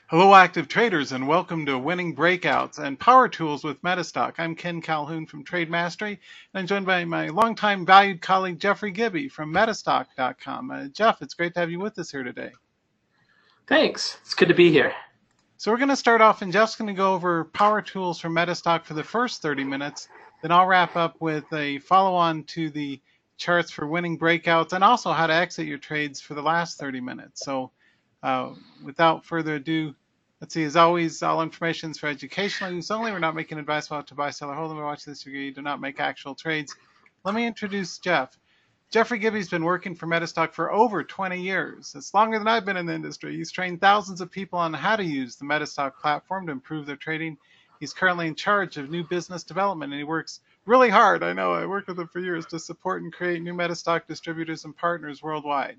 Hello, active traders, and welcome to Winning Breakouts and Power Tools with MetaStock. I'm Ken Calhoun from Trade Mastery, and I'm joined by my longtime valued colleague, Jeffrey Gibby from MetaStock.com. Jeff, it's great to have you with us here today. Thanks. It's good to be here. So we're going to start off, and Jeff's going to go over Power Tools from MetaStock for the first 30 minutes. Then I'll wrap up with a follow-on to the charts for winning breakouts and also how to exit your trades for the last 30 minutes. So without further ado, let's see, as always, all information is for educational use only. We're not making advice about to buy, sell, or hold. When we watch this, you do not make actual trades. Let me introduce Jeff. Jeffrey Gibby's been working for MetaStock for over 20 years. It's longer than I've been in the industry. He's trained thousands of people on how to use the MetaStock platform to improve their trading. He's currently in charge of new business development, and he works really hard. I know, I worked with him for years to support and create new MetaStock distributors and partners worldwide.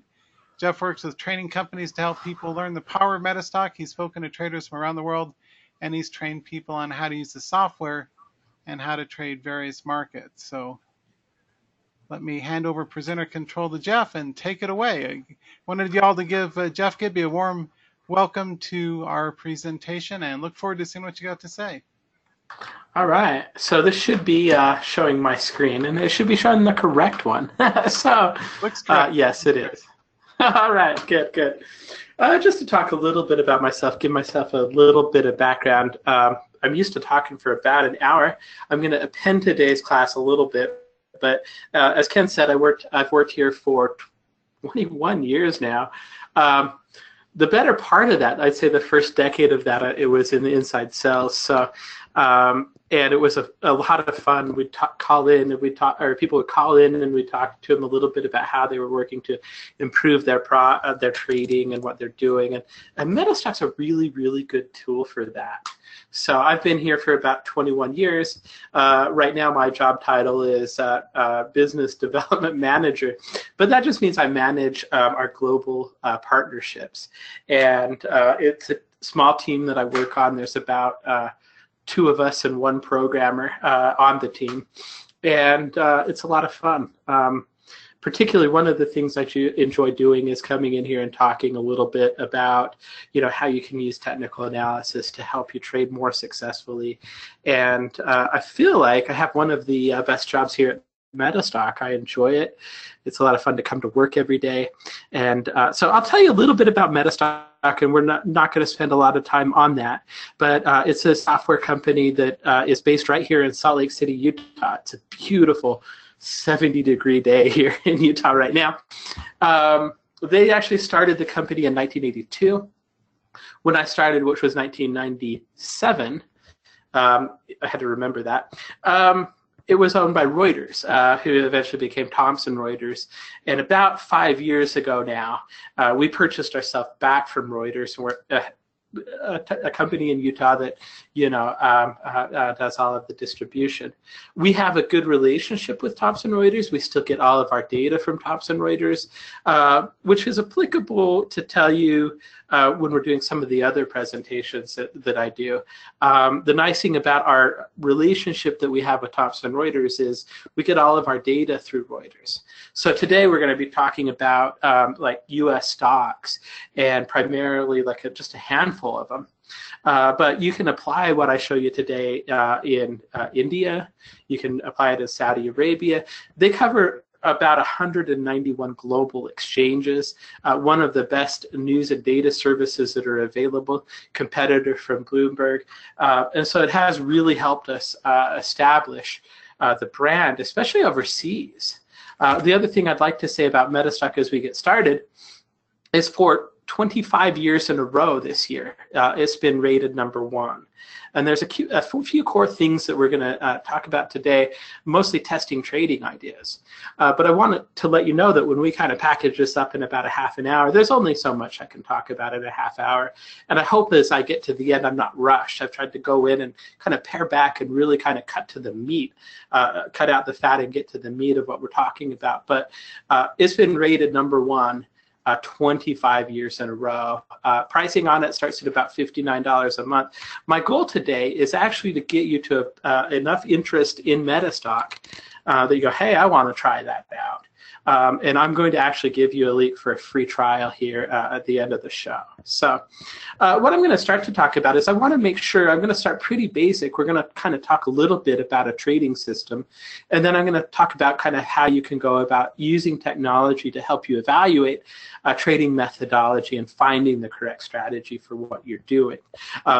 Jeff works with training companies to help people learn the power of MetaStock. He's spoken to traders from around the world, and he's trained people on how to use the software and how to trade various markets. So let me hand over presenter control to Jeff and take it away. I wanted you all to give Jeff Gibby a warm welcome to our presentation and look forward to seeing what you got to say. All right, so this should be showing my screen, and it should be showing the correct one. So looks correct. Yes, it is. All right, good. Just to talk a little bit about myself, give myself a little bit of background. I'm used to talking for about an hour. I'm going to append today's class a little bit, but as Ken said, I've worked here for 21 years now. The better part of that, I'd say the first decade of that, it was in the inside sales. So, and it was a lot of fun. We'd call in, and or people would call in, and we'd talk to them a little bit about how they were working to improve their trading and what they're doing. And MetaStock's a really, really good tool for that. So I've been here for about 21 years. Right now, my job title is Business Development Manager, but that just means I manage our global partnerships. And it's a small team that I work on. There's about 2 of us and 1 programmer on the team. And it's a lot of fun. Particularly, one of the things that you enjoy doing is coming in here and talking a little bit about, how you can use technical analysis to help you trade more successfully. And I feel like I have one of the best jobs here at MetaStock. I enjoy it. It's a lot of fun to come to work every day. And so I'll tell you a little bit about MetaStock, and we're not going to spend a lot of time on that. But it's a software company that is based right here in Salt Lake City, Utah. It's a beautiful 70-degree day here in Utah right now. They actually started the company in 1982. When I started, which was 1997, I had to remember that. It was owned by Reuters, who eventually became Thomson Reuters. And about 5 years ago now, we purchased ourselves back from Reuters, and we're a company in Utah that does all of the distribution. We have a good relationship with Thomson Reuters. We still get all of our data from Thomson Reuters, which is applicable to tell you when we're doing some of the other presentations that I do. The nice thing about our relationship that we have with Thomson Reuters is we get all of our data through Reuters. So today we're going to be talking about like U.S. stocks, and primarily like just a handful of them. But you can apply what I show you today in India. You can apply it in Saudi Arabia. They cover about 191 global exchanges, one of the best news and data services that are available, competitor from Bloomberg. And so it has really helped us establish the brand, especially overseas. The other thing I'd like to say about MetaStock as we get started is for 25 years in a row this year, it's been rated #1. And there's a few core things that we're going to talk about today, mostly testing trading ideas. But I wanted to let you know that when we kind of package this up in about a half an hour, there's only so much I can talk about in a half hour. And I hope as I get to the end, I'm not rushed. I've tried to go in and kind of pare back and really kind of cut to the meat, cut out the fat and get to the meat of what we're talking about. But it's been rated #1. 25 years in a row. Pricing on it starts at about $59 a month. My goal today is actually to get you to enough interest in MetaStock that you go, hey, I want to try that out. And I'm going to actually give you a link for a free trial here at the end of the show. So what I'm going to start to talk about is I want to make sure, I'm going to start pretty basic. We're going to kind of talk a little bit about a trading system. And then I'm going to talk about kind of how you can go about using technology to help you evaluate a trading methodology and finding the correct strategy for what you're doing.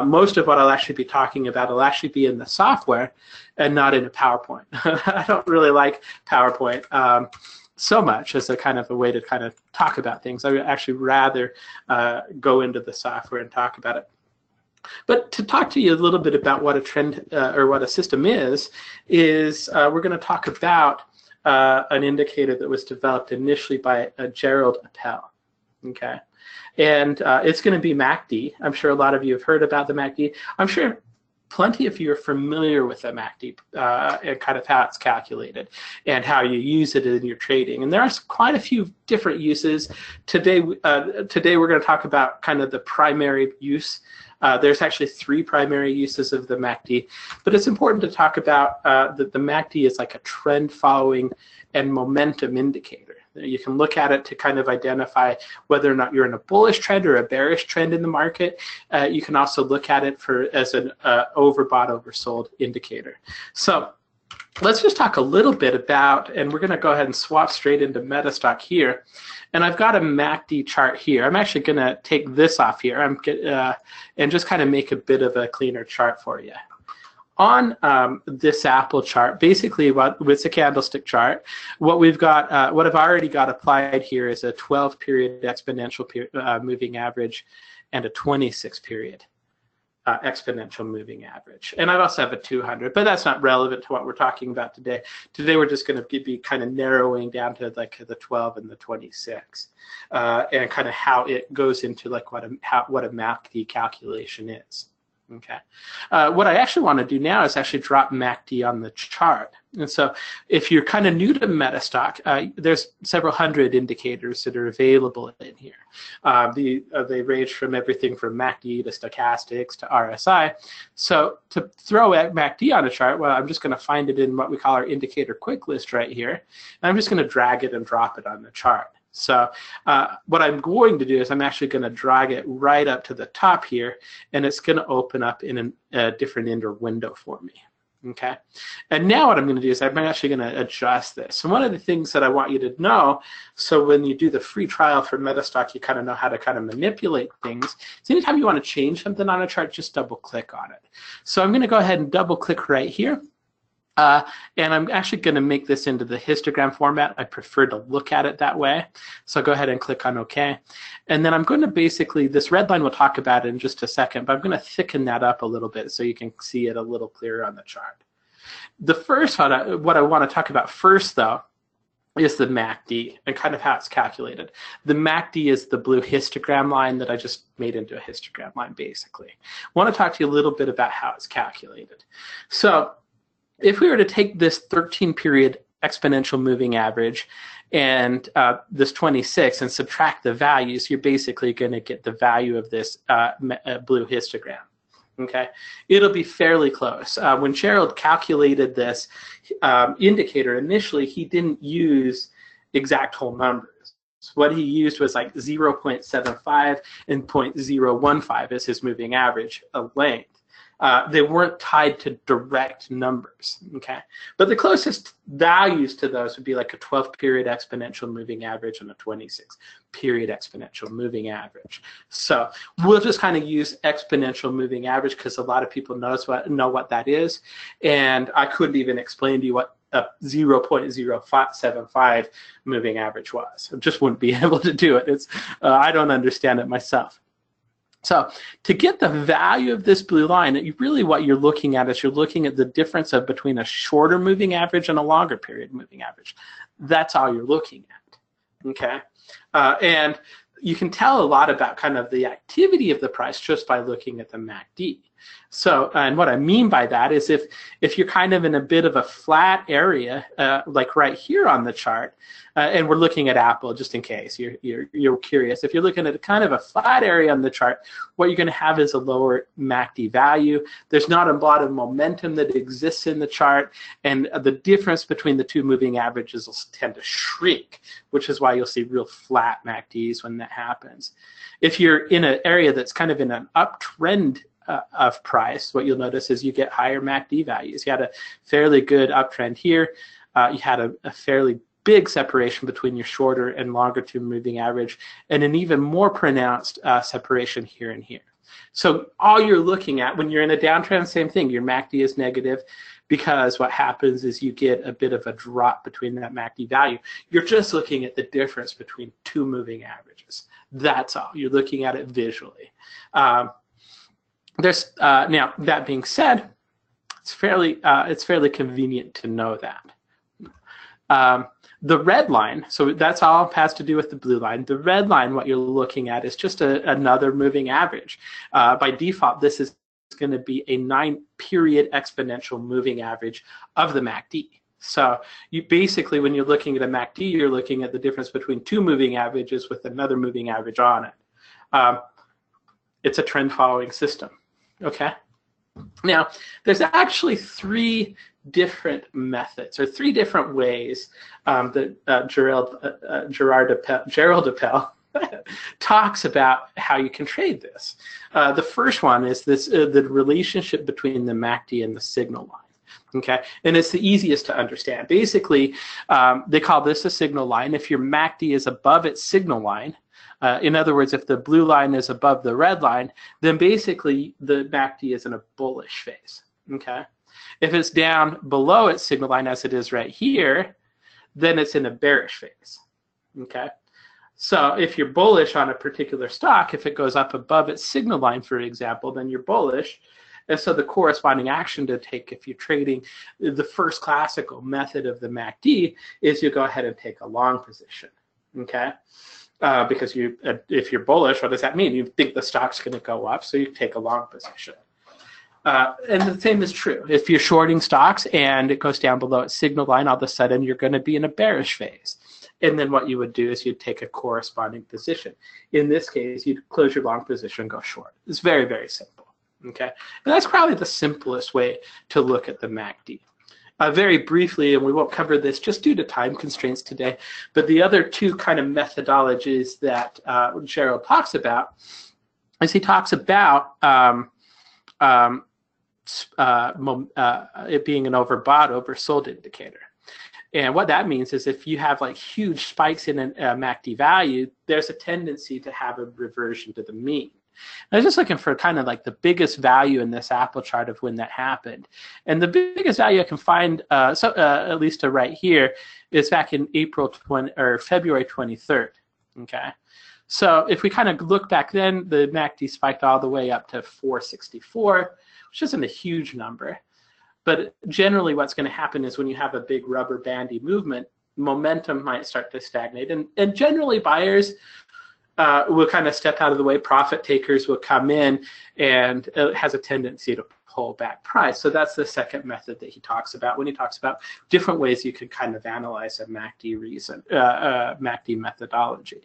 Most of what I'll actually be talking about will actually be in the software and not in a PowerPoint. I don't really like PowerPoint so much as a kind of a way to kind of talk about things. I would actually rather go into the software and talk about it. But to talk to you a little bit about what a trend or what a system is we're going to talk about an indicator that was developed initially by Gerald Appel. Okay, and it's going to be MACD. I'm sure a lot of you have heard about the MACD. I'm sure plenty of you are familiar with the MACD and kind of how it's calculated and how you use it in your trading. And there are quite a few different uses. Today we're going to talk about kind of the primary use. There's actually 3 primary uses of the MACD, but it's important to talk about that the MACD is like a trend following and momentum indicator. You can look at it to kind of identify whether or not you're in a bullish trend or a bearish trend in the market. You can also look at it as an overbought, oversold indicator. So let's just talk a little bit about, and we're going to go ahead and swap straight into MetaStock here. And I've got a MACD chart here. I'm actually going to take this off here and just kind of make a bit of a cleaner chart for you. On this Apple chart, basically with the candlestick chart, what we've got, what I've already got applied here is a 12-period exponential moving average and a 26-period exponential moving average. And I also have a 200, but that's not relevant to what we're talking about today. Today we're just going to be kind of narrowing down to like the 12 and the 26 and kind of how it goes into like what a MACD calculation is. Okay. What I actually want to do now is actually drop MACD on the chart. And so if you're kind of new to MetaStock, there's several hundred indicators that are available in here. They range from everything from MACD to stochastics to RSI. So to throw MACD on a chart, well, I'm just going to find it in what we call our indicator quick list right here. And I'm just going to drag it and drop it on the chart. So what I'm going to do is I'm actually going to drag it right up to the top here, and it's going to open up in a different inner window for me. Okay, and now what I'm going to do is I'm actually going to adjust this. And one of the things that I want you to know, so when you do the free trial for MetaStock, you kind of know how to kind of manipulate things. So anytime you want to change something on a chart, just double click on it. So I'm going to go ahead and double click right here. And I'm actually going to make this into the histogram format. I prefer to look at it that way. So go ahead and click on OK. And then I'm going to basically, this red line we'll talk about in just a second, but I'm going to thicken that up a little bit so you can see it a little clearer on the chart. The first one, what I want to talk about first, though, is the MACD and kind of how it's calculated. The MACD is the blue histogram line that I just made into a histogram line, basically. I want to talk to you a little bit about how it's calculated. So if we were to take this 13-period exponential moving average and this 26 and subtract the values, you're basically going to get the value of this blue histogram. Okay, it'll be fairly close. When Gerald calculated this indicator initially, he didn't use exact whole numbers. What he used was like 0.75 and 0.015 as his moving average of length. They weren't tied to direct numbers, okay? But the closest values to those would be like a 12-period exponential moving average and a 26-period exponential moving average. So we'll just kind of use exponential moving average because a lot of people know what that is. And I couldn't even explain to you what a 0.075 moving average was. I just wouldn't be able to do it. I don't understand it myself. So to get the value of this blue line, really what you're looking at is you're looking at the difference between a shorter moving average and a longer period moving average. That's all you're looking at, okay? And you can tell a lot about kind of the activity of the price just by looking at the MACD. So, and what I mean by that is if you're kind of in a bit of a flat area, like right here on the chart, and we're looking at Apple just in case you're curious. If you're looking at kind of a flat area on the chart, what you're going to have is a lower MACD value. There's not a lot of momentum that exists in the chart, and the difference between the two moving averages will tend to shrink, which is why you'll see real flat MACDs when that happens. If you're in an area that's kind of in an uptrend of price, what you'll notice is you get higher MACD values. You had a fairly good uptrend here. You had a fairly big separation between your shorter and longer term moving average, and an even more pronounced separation here and here. So all you're looking at when you're in a downtrend, same thing, your MACD is negative, because what happens is you get a bit of a drop between that MACD value. You're just looking at the difference between two moving averages. That's all. You're looking at it visually. Now, that being said, it's fairly convenient to know that. The red line, so that's all has to do with the blue line. The red line, what you're looking at is just another moving average. By default, this is going to be a 9-period exponential moving average of the MACD. So you basically, when you're looking at a MACD, you're looking at the difference between two moving averages with another moving average on it. It's a trend following system. Okay. Now, there's actually three different methods or three different ways that Gerald Appel talks about how you can trade this. The first one is the relationship between the MACD and the signal line. Okay, and it's the easiest to understand. Basically, they call this a signal line. If your MACD is above its signal line, in other words, if the blue line is above the red line, then basically the MACD is in a bullish phase. Okay, if it's down below its signal line, as it is right here, then it's in a bearish phase. Okay, so if you're bullish on a particular stock, if it goes up above its signal line, for example, then you're bullish. And so the corresponding action to take if you're trading the first classical method of the MACD is you go ahead and take a long position, okay? Because if you're bullish, what does that mean? You think the stock's going to go up, so you take a long position. And the same is true. If you're shorting stocks and it goes down below its signal line, all of a sudden you're going to be in a bearish phase. And then what you would do is you'd take a corresponding position. In this case, you'd close your long position and go short. It's very, very simple. Okay, and that's probably the simplest way to look at the MACD. Very briefly, and we won't cover this just due to time constraints today, but the other two kind of methodologies that Gerald talks about is he talks about it being an overbought, oversold indicator. And what that means is if you have like huge spikes in a MACD value, there's a tendency to have a reversion to the mean. I was just looking for kind of like the biggest value in this Apple chart of when that happened. And the biggest value I can find, at least to right here, is back in February 23rd. Okay. So if we kind of look back then, the MACD spiked all the way up to 464, which isn't a huge number. But generally what's going to happen is when you have a big rubber bandy movement, momentum might start to stagnate. And generally buyers will kind of step out of the way. Profit takers will come in, and it has a tendency to pull back price. So that's the second method that he talks about when he talks about different ways you can kind of analyze a MACD methodology.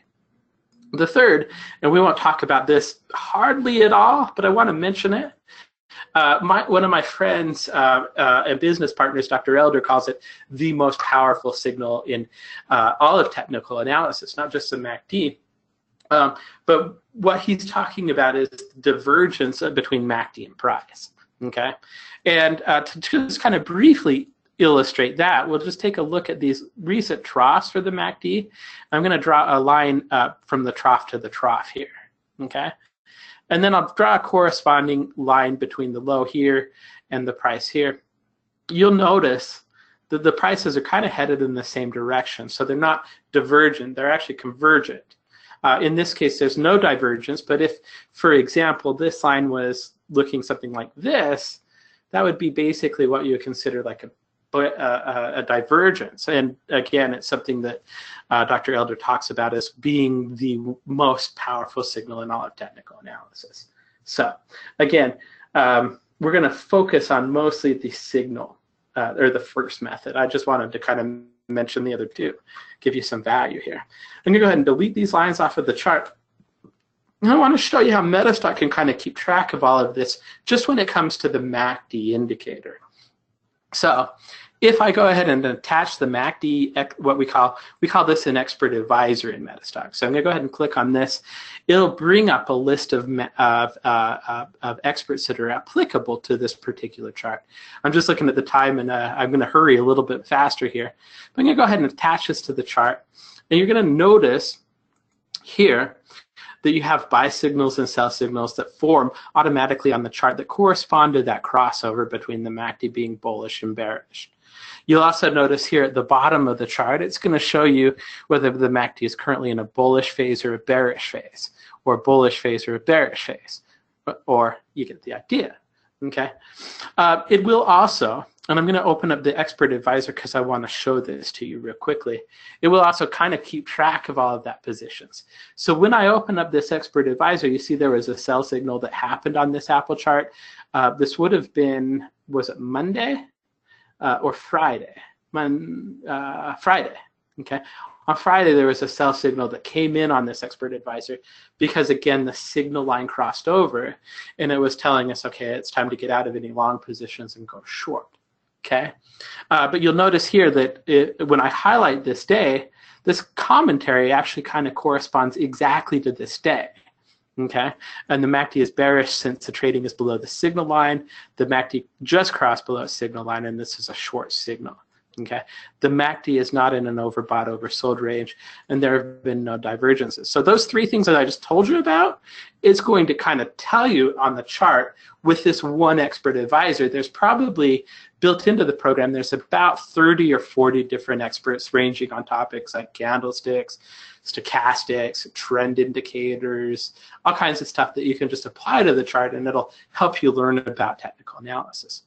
The third, and we won't talk about this hardly at all, but I want to mention it. One of my friends and business partners, Dr. Elder, calls it the most powerful signal in all of technical analysis, not just the MACD. But what he's talking about is divergence between MACD and price, okay? And to just kind of briefly illustrate that, we'll just take a look at these recent troughs for the MACD. I'm going to draw a line from the trough to the trough here, okay? And then I'll draw a corresponding line between the low here and the price here. You'll notice that the prices are kind of headed in the same direction, so they're not divergent, they're actually convergent. In this case, there's no divergence, but if, for example, this line was looking something like this, that would be basically what you would consider like a divergence. And again, it's something that Dr. Elder talks about as being the most powerful signal in all of technical analysis. So again, we're going to focus on mostly the signal, or the first method. I just wanted to kind of mention the other two, give you some value here. I'm going to go ahead and delete these lines off of the chart. And I want to show you how MetaStock can kind of keep track of all of this just when it comes to the MACD indicator. So if I go ahead and attach the MACD, what we call this an expert advisor in MetaStock. So I'm going to go ahead and click on this. It'll bring up a list of experts that are applicable to this particular chart. I'm just looking at the time, and I'm going to hurry a little bit faster here. I'm going to go ahead and attach this to the chart. And you're going to notice here that you have buy signals and sell signals that form automatically on the chart that correspond to that crossover between the MACD being bullish and bearish. You'll also notice here at the bottom of the chart, it's going to show you whether the MACD is currently in a bullish phase or a bearish phase, or a bullish phase or a bearish phase, or you get the idea, okay? It will also, and I'm going to open up the expert advisor because I want to show this to you real quickly. It will also kind of keep track of all of that positions. So when I open up this expert advisor, you see there was a sell signal that happened on this Apple chart. This would have been, was it Monday or Friday? Friday, okay? On Friday, there was a sell signal that came in on this expert advisor because, again, the signal line crossed over, and it was telling us, okay, it's time to get out of any long positions and go short. Okay, but you'll notice here that when I highlight this day, this commentary actually kind of corresponds exactly to this day. Okay, and the MACD is bearish since the trading is below the signal line. The MACD just crossed below the signal line, and this is a short signal. Okay, the MACD is not in an overbought, oversold range, and there have been no divergences. So those three things that I just told you about, it's going to kind of tell you on the chart with this one expert advisor. There's probably built into the program, there's about 30 or 40 different experts ranging on topics like candlesticks, stochastics, trend indicators, all kinds of stuff that you can just apply to the chart, and it'll help you learn about technical analysis.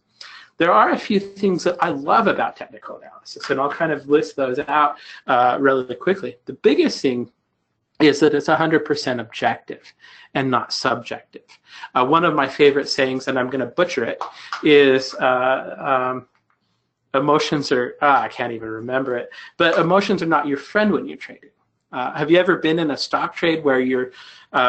There are a few things that I love about technical analysis, and I'll kind of list those out really quickly. The biggest thing is that it's 100% objective and not subjective. One of my favorite sayings, and I'm going to butcher it, is emotions are, I can't even remember it, but emotions are not your friend when you're trading. Have you ever been in a stock trade where you're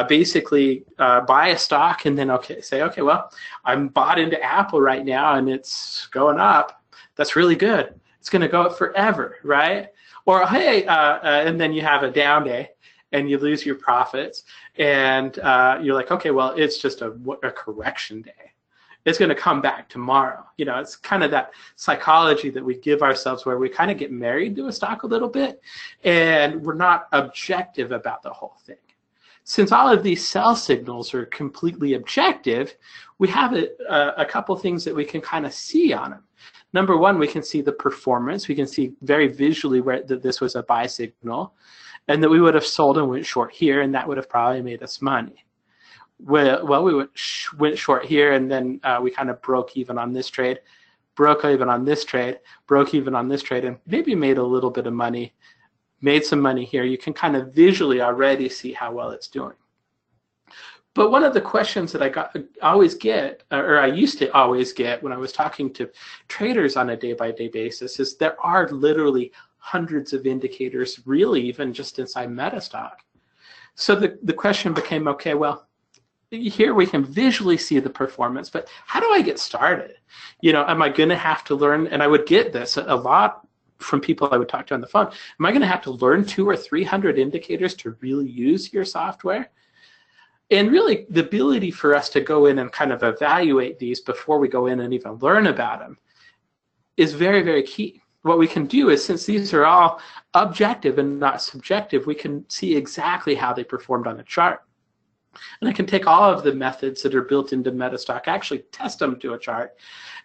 basically buy a stock and then say, okay, well, I'm bought into Apple right now and it's going up. That's really good. It's going to go up forever, right? Or hey, and then you have a down day and you lose your profits, and you're like, okay, well, it's just a correction day. It's going to come back tomorrow. You know, it's kind of that psychology that we give ourselves where we kind of get married to a stock a little bit, and we're not objective about the whole thing. Since all of these sell signals are completely objective, we have a couple things that we can kind of see on them. Number one, we can see the performance. We can see very visually that this was a buy signal, and that we would have sold and went short here, and that would have probably made us money. Well, we went short here, and then we kind of broke even on this trade, broke even on this trade, broke even on this trade, and maybe made a little bit of money, made some money here. You can kind of visually already see how well it's doing. But one of the questions that I used to always get when I was talking to traders on a day-by-day basis is there are literally hundreds of indicators, really even just inside MetaStock. So the question became, okay, well, here we can visually see the performance, but how do I get started? You know, am I going to have to learn? And I would get this a lot from people I would talk to on the phone. Am I going to have to learn 200 or 300 indicators to really use your software? And really, the ability for us to go in and kind of evaluate these before we go in and even learn about them is very, very key. What we can do is, since these are all objective and not subjective, we can see exactly how they performed on the chart. And I can take all of the methods that are built into MetaStock, actually test them to a chart,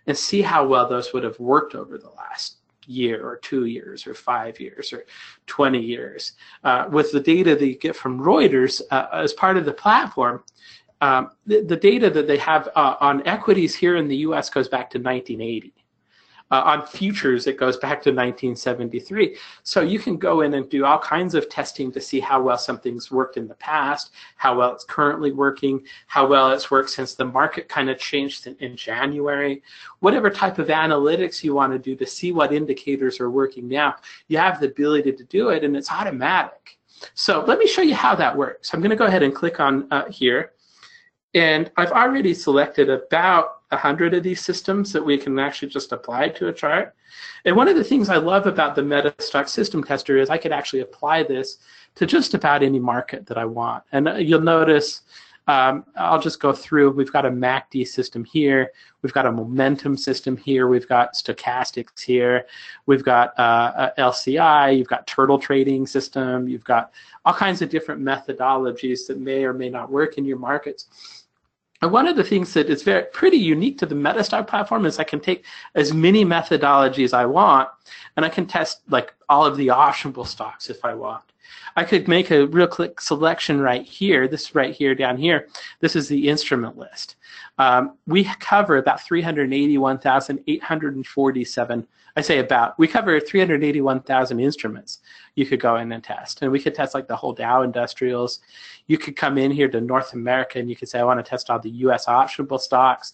and see how well those would have worked over the last year or 2 years or 5 years or 20 years. With the data that you get from Reuters as part of the platform, the data that they have on equities here in the US goes back to 1980. On futures, it goes back to 1973. So you can go in and do all kinds of testing to see how well something's worked in the past, how well it's currently working, how well it's worked since the market kind of changed in January. Whatever type of analytics you want to do to see what indicators are working now, you have the ability to do it, and it's automatic. So let me show you how that works. I'm going to go ahead and click on here. And I've already selected about 100 of these systems that we can actually just apply to a chart. And one of the things I love about the MetaStock system tester is I could actually apply this to just about any market that I want. And you'll notice, I'll just go through. We've got a MACD system here. We've got a momentum system here. We've got stochastics here. We've got a LCI. You've got turtle trading system. You've got all kinds of different methodologies that may or may not work in your markets. And one of the things that is pretty unique to the MetaStock platform is I can take as many methodologies I want, and I can test like all of the optionable stocks if I want. I could make a real quick selection right here. This right here down here. This is the instrument list. We cover about 381,847. I say about. We cover 381,000 instruments you could go in and test. And we could test like the whole Dow Industrials. You could come in here to North America and you could say, I want to test all the US optionable stocks.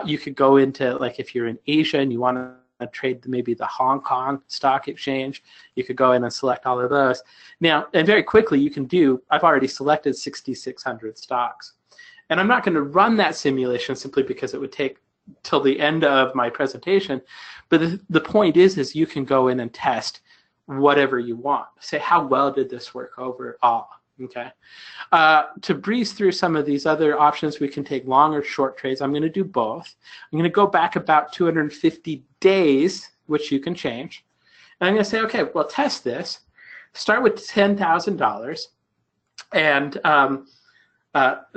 You could go into, like if you're in Asia and you want to trade maybe the Hong Kong Stock Exchange, you could go in and select all of those. Now, and very quickly you can do, I've already selected 6,600 stocks. And I'm not going to run that simulation simply because it would take till the end of my presentation. But the point is you can go in and test whatever you want. Say, how well did this work overall? Okay. To breeze through some of these other options, we can take long or short trades. I'm going to do both. I'm going to go back about 250 days, which you can change. And I'm going to say, okay, well, test this. Start with $10,000 and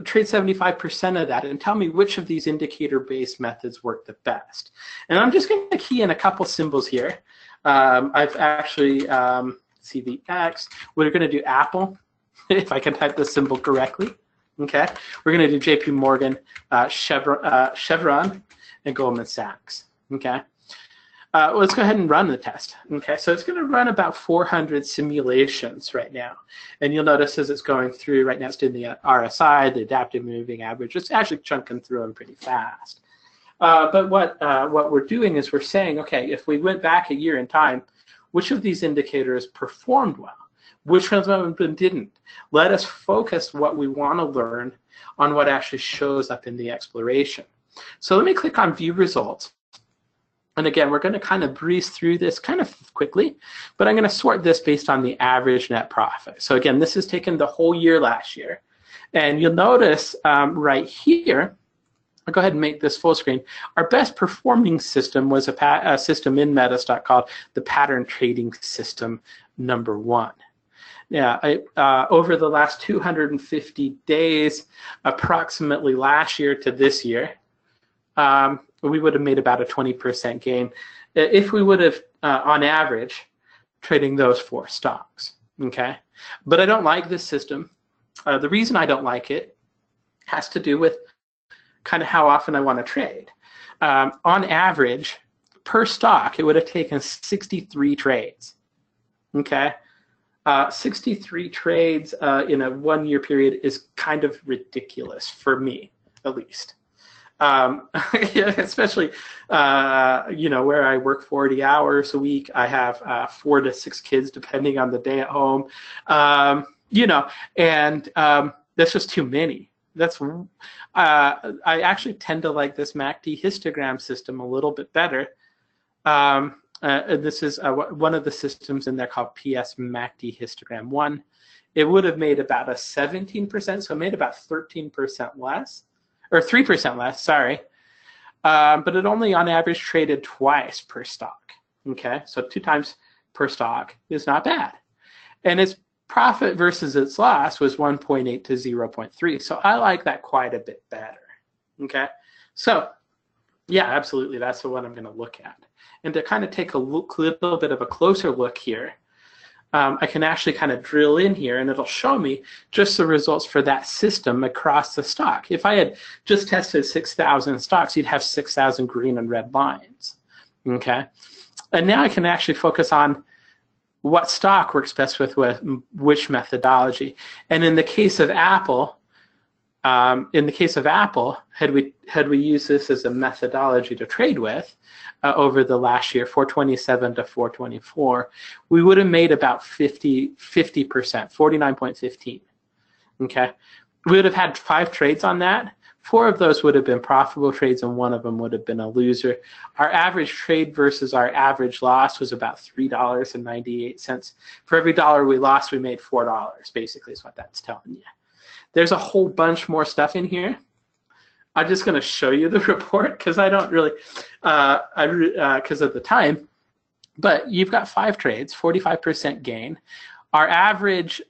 trade 75% of that and tell me which of these indicator-based methods work the best. And I'm just going to key in a couple symbols here. I've actually, CVX, we're going to do Apple, if I can type the symbol correctly. Okay, we're going to do JP Morgan, Chevron, and Goldman Sachs. Okay, let's go ahead and run the test. Okay, so it's going to run about 400 simulations right now. And you'll notice as it's going through, right now it's doing the RSI, the adaptive moving average. It's actually chunking through them pretty fast. But what we're doing is we're saying, okay, if we went back a year in time, which of these indicators performed well? Which ones of them didn't? Let us focus what we want to learn on what actually shows up in the exploration. So let me click on View Results. And again, we're going to kind of breeze through this kind of quickly, but I'm going to sort this based on the average net profit. So again, this has taken the whole year last year. And you'll notice right here, I'll go ahead and make this full screen. Our best performing system was a system in MetaStock called the Pattern Trading System #1. Yeah, over the last 250 days, approximately last year to this year, we would have made about a 20% gain if we would have, on average, trading those 4 stocks. Okay, but I don't like this system. The reason I don't like it has to do with kind of how often I want to trade. On average, per stock, it would have taken 63 trades. Okay. 63 trades in a 1-year period is kind of ridiculous for me, at least. Especially, where I work 40 hours a week. I have 4 to 6 kids, depending on the day at home. And that's just too many. I actually tend to like this MACD histogram system a little bit better. This is one of the systems in there called PS MACD Histogram 1. It would have made about a 17%, so it made about 13% less, or 3% less, sorry. But it only on average traded twice per stock. Okay, so 2 times per stock is not bad. And its profit versus its loss was 1.8 to 0.3. So I like that quite a bit better. Okay, so yeah, absolutely, that's the one I'm going to look at. And to kind of take a little bit of a closer look here, I can actually kind of drill in here and it'll show me just the results for that system across the stock. If I had just tested 6,000 stocks, you'd have 6,000 green and red lines. Okay, and now I can actually focus on what stock works best with which methodology. And in the case of Apple, had we used this as a methodology to trade with over the last year, 427 to 424, we would have made about 50%, 49.15. Okay, we would have had 5 trades on that. 4 of those would have been profitable trades, and 1 of them would have been a loser. Our average trade versus our average loss was about $3.98. For every dollar we lost, we made $4, basically, is what that's telling you. There's a whole bunch more stuff in here. I'm just going to show you the report because I don't really, because of the time. But you've got 5 trades, 45% gain. Our average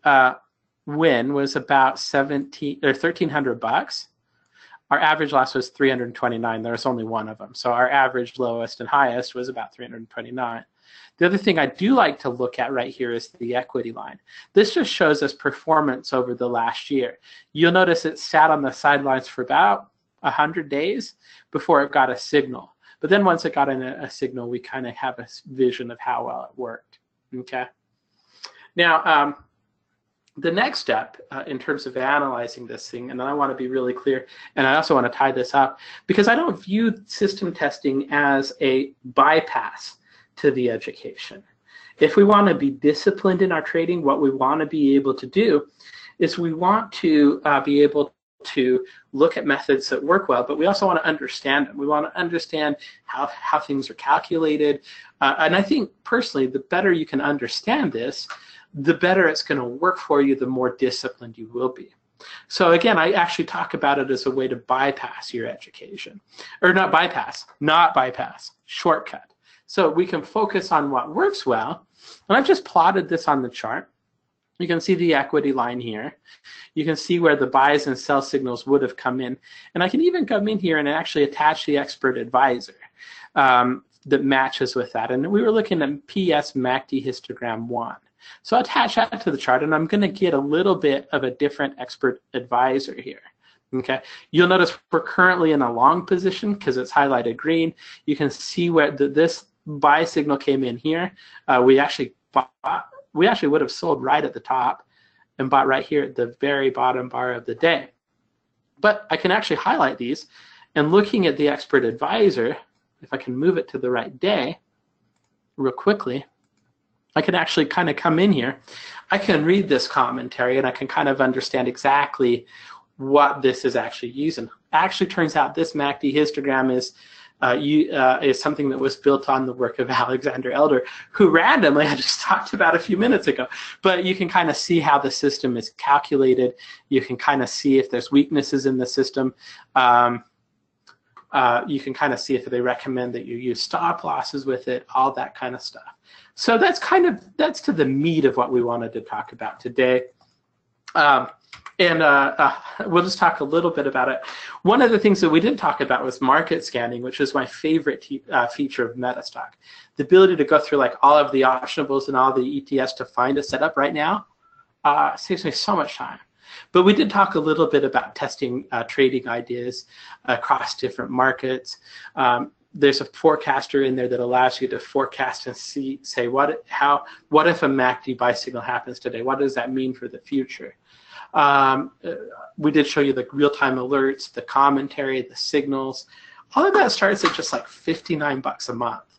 win was about $1,300. Our average loss was 329. There was only 1 of them. So our average lowest and highest was about 329. The other thing I do like to look at right here is the equity line. This just shows us performance over the last year. You'll notice it sat on the sidelines for about 100 days before it got a signal. But then once it got in a signal, we kind of have a vision of how well it worked. Okay. Now, the next step in terms of analyzing this thing, and I want to be really clear, and I also want to tie this up, because I don't view system testing as a bypass to the education. If we want to be disciplined in our trading, what we want to be able to do is we want to be able to look at methods that work well, but we also want to understand them. We want to understand how things are calculated. And I think personally, the better you can understand this, the better it's going to work for you, the more disciplined you will be. So again, I actually talk about it as a way to bypass your education. Or not bypass, shortcut. So we can focus on what works well. And I've just plotted this on the chart. You can see the equity line here. You can see where the buys and sell signals would have come in. And I can even come in here and actually attach the expert advisor that matches with that. And we were looking at PS MACD histogram 1. So I'll attach that to the chart, and I'm going to get a little bit of a different expert advisor here. Okay, you'll notice we're currently in a long position because it's highlighted green. You can see where this buy signal came in here. We actually would have sold right at the top and bought right here at the very bottom bar of the day. But I can actually highlight these, and looking at the expert advisor, if I can move it to the right day real quickly, I can actually kind of come in here. I can read this commentary, and I can kind of understand exactly what this is actually using. Actually, turns out this MACD histogram is something that was built on the work of Alexander Elder, who randomly I just talked about a few minutes ago. But you can kind of see how the system is calculated. You can kind of see if there's weaknesses in the system. You can kind of see if they recommend that you use stop losses with it, all that kind of stuff. So that's to the meat of what we wanted to talk about today. We'll just talk a little bit about it. One of the things that we didn't talk about was market scanning, which is my favorite feature of MetaStock. The ability to go through like all of the optionables and all the ETFs to find a setup right now saves me so much time. But we did talk a little bit about testing trading ideas across different markets. There's a forecaster in there that allows you to forecast and say what if a MACD buy signal happens today? What does that mean for the future? We did show you the real-time alerts, the commentary, the signals. All of that starts at just like $59 a month.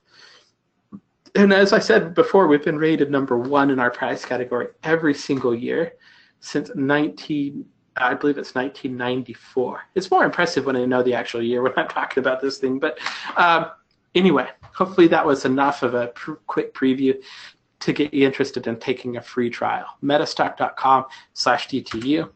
And as I said before, we've been rated #1 in our price category every single year since I believe it's 1994. It's more impressive when I know the actual year when I'm talking about this thing. But anyway, hopefully that was enough of a quick preview to get you interested in taking a free trial. metastock.com/DTU.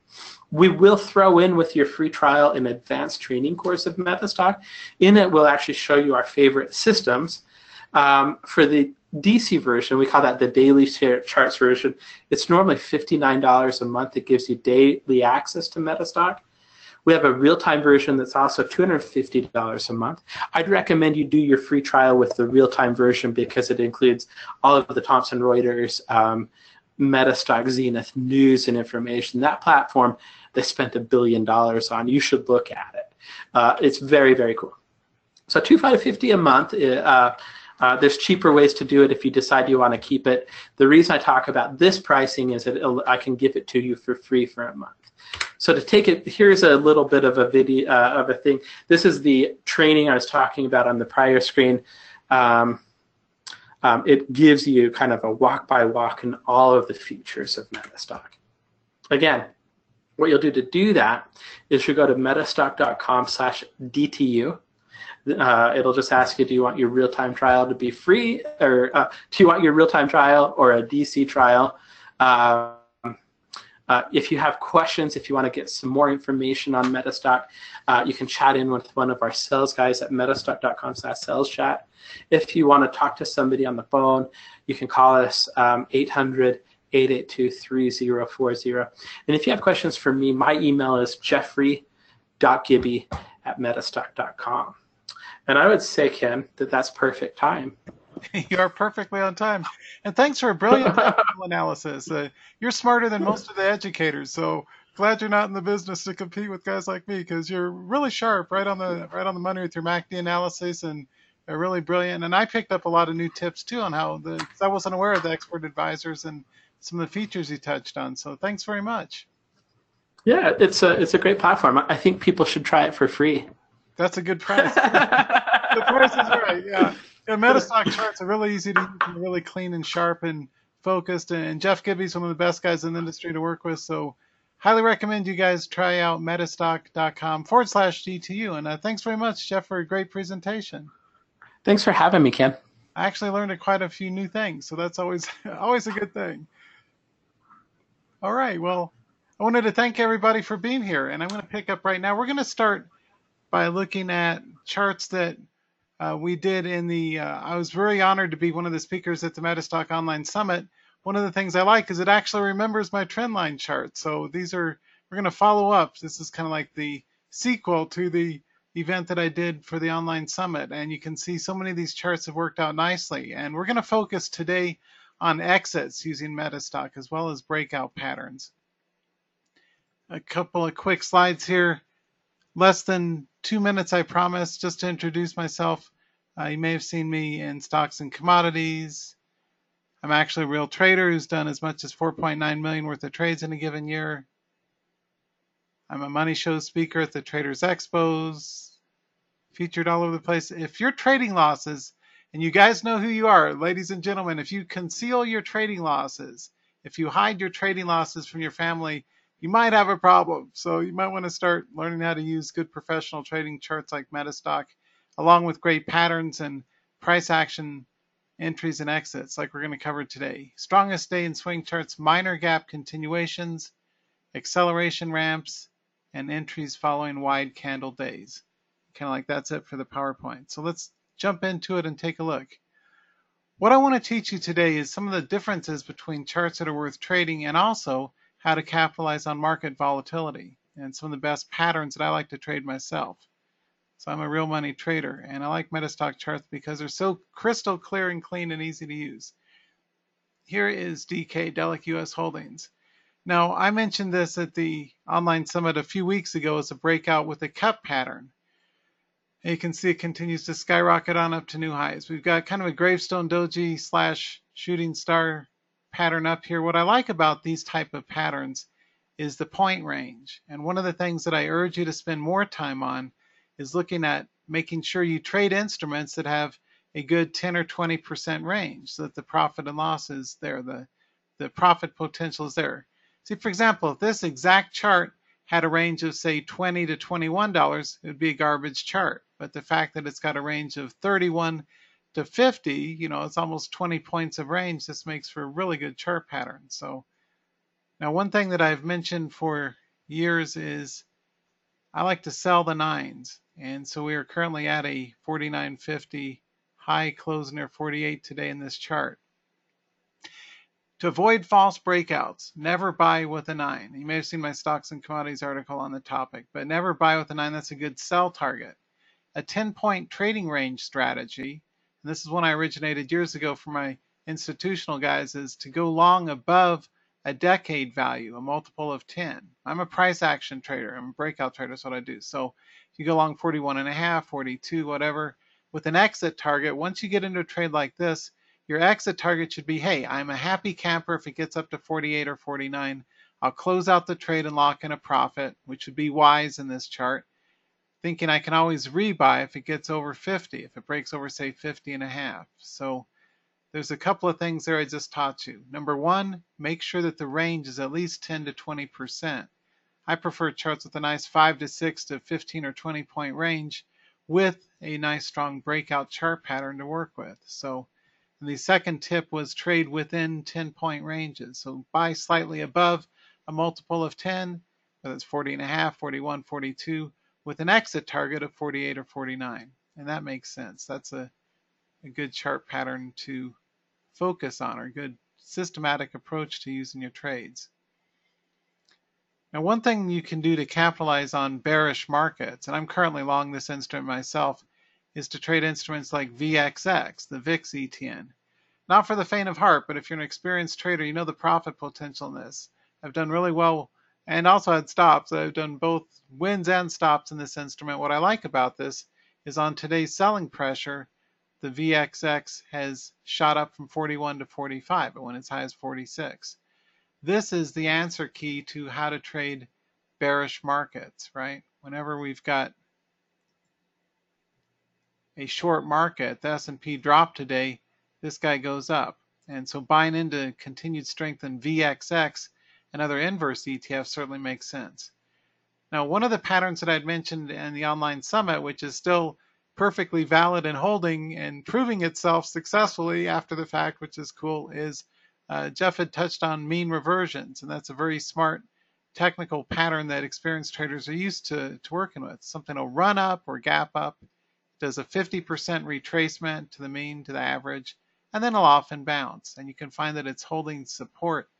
We will throw in with your free trial an advanced training course of MetaStock. In it, we'll actually show you our favorite systems. For the DC version, we call that the daily charts version. It's normally $59 a month. It gives you daily access to MetaStock. We have a real-time version that's also $250 a month. I'd recommend you do your free trial with the real-time version because it includes all of the Thomson Reuters, MetaStock, Zenith news and information. That platform they spent $1 billion on. You should look at it. It's very, very cool. So $2,550 a month There's cheaper ways to do it if you decide you want to keep it. The reason I talk about this pricing is that I can give it to you for free for a month. So to take it, here's a little bit of a video of a thing. This is the training I was talking about on the prior screen. It gives you kind of a walk-by-walk in all of the features of MetaStock. Again, what you'll do to do that is you go to metastock.com/DTU. It'll just ask you, do you want your real-time trial to be free, or do you want your real-time trial or a DC trial? If you have questions, if you want to get some more information on MetaStock, you can chat in with one of our sales guys at metastock.com/sales chat. If you want to talk to somebody on the phone, you can call us 800-882-3040. And if you have questions for me, my email is jeffrey.gibby@metastock.com. And I would say, Ken, that that's perfect time. You are perfectly on time. And thanks for a brilliant technical analysis. You're smarter than most of the educators, so glad you're not in the business to compete with guys like me, because you're really sharp, right on the money with your MACD analysis, and really brilliant. And I picked up a lot of new tips too on how because I wasn't aware of the expert advisors and some of the features you touched on. So thanks very much. Yeah, it's a great platform. I think people should try it for free. That's a good price. The price is right. Yeah. MetaStock charts are really easy to use and really clean and sharp and focused. And Jeff Gibby's one of the best guys in the industry to work with. So highly recommend you guys try out metastock.com/DTU. And thanks very much, Jeff, for a great presentation. Thanks for having me, Ken. I actually learned quite a few new things, so that's always a good thing. All right. Well, I wanted to thank everybody for being here, and I'm going to pick up right now. We're going to start by looking at charts that we did in the, I was very honored to be one of the speakers at the MetaStock Online Summit. One of the things I like is it actually remembers my trend line chart. So we're going to follow up. This is kind of like the sequel to the event that I did for the Online Summit. And you can see so many of these charts have worked out nicely. And we're going to focus today on exits using MetaStock as well as breakout patterns. A couple of quick slides here. Less than 2 minutes, I promise, just to introduce myself. You may have seen me in stocks and commodities. I'm actually a real trader who's done as much as 4.9 million worth of trades in a given year. I'm a money show speaker at the Traders Expos, featured all over the place. If your trading losses, and you guys know who you are, ladies and gentlemen, if you conceal your trading losses, if you hide your trading losses from your family, you might have a problem. So you might want to start learning how to use good professional trading charts like MetaStock, along with great patterns and price action entries and exits like we're going to cover today. Strongest day in swing charts, minor gap continuations, acceleration ramps, and entries following wide candle days. Kind of like that's it for the PowerPoint. So let's jump into it and take a look. What I want to teach you today is some of the differences between charts that are worth trading and also how to capitalize on market volatility and some of the best patterns that I like to trade myself. So I'm a real money trader, and I like MetaStock charts because they're so crystal clear and clean and easy to use. Here is DK, Delic US Holdings. Now, I mentioned this at the Online Summit a few weeks ago as a breakout with a cup pattern. And you can see it continues to skyrocket on up to new highs. We've got kind of a gravestone doji / shooting star pattern up here. What I like about these type of patterns is the point range. And one of the things that I urge you to spend more time on is looking at making sure you trade instruments that have a good 10 or 20% range so that the profit and loss is there, the profit potential is there. See, for example, if this exact chart had a range of, say, $20 to $21, it would be a garbage chart. But the fact that it's got a range of 31 to 50, you know, it's almost 20 points of range. This makes for a really good chart pattern. So now one thing that I've mentioned for years is I like to sell the nines. And so we are currently at a 49.50 high, closing near 48 today in this chart. To avoid false breakouts, never buy with a 9. You may have seen my stocks and commodities article on the topic, but never buy with a 9. That's a good sell target. A 10-point trading range strategy, and this is one I originated years ago for my institutional guys, is to go long above a decade value, a multiple of 10. I'm a price action trader. I'm a breakout trader. That's what I do. So if you go long 41.5, 42, whatever, with an exit target. Once you get into a trade like this, your exit target should be, hey, I'm a happy camper if it gets up to 48 or 49. I'll close out the trade and lock in a profit, which would be wise in this chart, thinking I can always rebuy if it gets over 50, if it breaks over, say, 50 and a half. So there's a couple of things there I just taught you. Number one, make sure that the range is at least 10 to 20%. I prefer charts with a nice 5 to 6 to 15 or 20 point range with a nice strong breakout chart pattern to work with. So the second tip was trade within 10-point ranges. So buy slightly above a multiple of 10, whether it's 40 and a half, 41, 42, with an exit target of 48 or 49. And that makes sense. That's a good chart pattern to focus on, or a good systematic approach to using your trades. Now, one thing you can do to capitalize on bearish markets, and I'm currently long this instrument myself, is to trade instruments like VXX, the VIX ETN. Not for the faint of heart, but if you're an experienced trader, you know the profit potential in this. I've done really well and also had stops. I've done both wins and stops in this instrument. What I like about this is on today's selling pressure, the VXX has shot up from 41 to 45. It went as high as 46. This is the answer key to how to trade bearish markets, right? Whenever we've got a short market, the S&P dropped today, this guy goes up. And so buying into continued strength in VXX and other inverse ETFs certainly makes sense. Now, one of the patterns that I'd mentioned in the online summit, which is still perfectly valid and holding and proving itself successfully after the fact, which is cool, is Jeff had touched on mean reversions, and that's a very smart technical pattern that experienced traders are used to working with. Something will run up or gap up, does a 50% retracement to the mean, to the average, and then it'll often bounce. And you can find that it's holding support